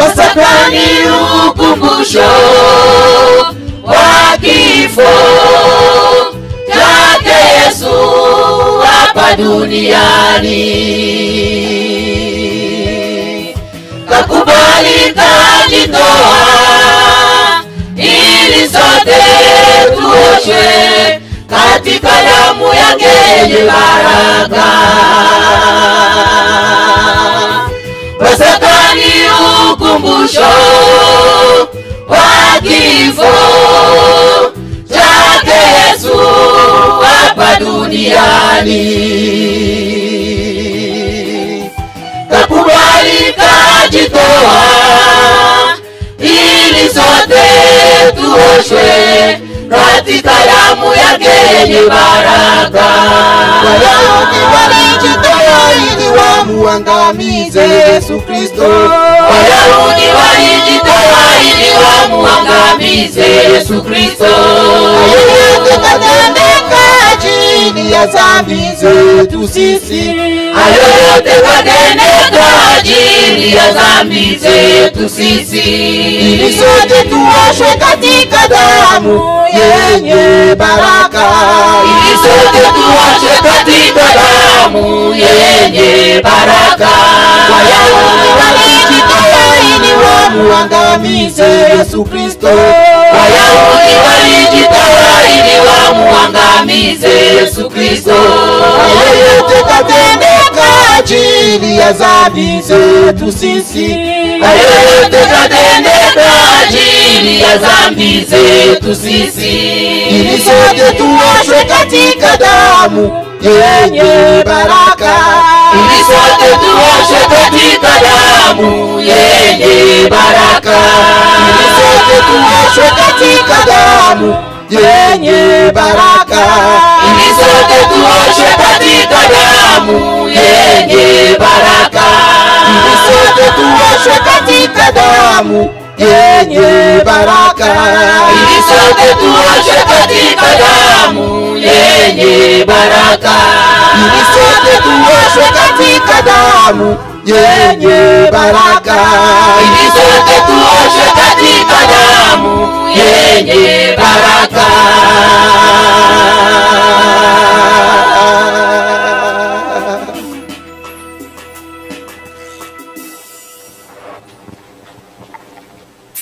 Pasaka ni ukumbusho wa kifo chake Yesu hapa duniani. Kakubali kajitoa ili sote tuoshwe katika damu yake yenye baraka. Pasaka ni ukumbusho wa kifo chake Yesu hapa duniani. Kakubali kajitoa ili sote tuoshwe katika damu yake yenye baraka. Wayahudi walijitoa ili wamuangamize Yesu Kristo. Wayahudi walijitoa ili wamuangamize Yesu Kristo. Yote katendeka chini ya dhambi zetu sisi. Yote katendeka chini ya dhambi zetu sisi. Ili sote tuoshwe katika damu yenye baraka. Ili sote tuoshwe katika damu yenye baraka. Wayahudi walijitoa ili wamuangamize Yesu Kristo. Wayahudi walijitoa ili wamuangamize Yesu Kristo. Yote katendeka chini ya dhambi zetu sisi. Yote katendeka chini ya dhambi zetu sisi. Ili sote tuoshwe katika damu yenye baraka. Ili sote tuoshwe katika damu yenye baraka. Ili sote tuoshwe katika damu yenye baraka. Ili sote tuoshwe katika damu yenye baraka. Ili sote tuoshwe katika damu yenye baraka. Ili sote tuoshwe katika damu yenye baraka. Ili sote tuoshwe katika damu yenye baraka. Ili sote tuoshwe katika damu yenye baraka.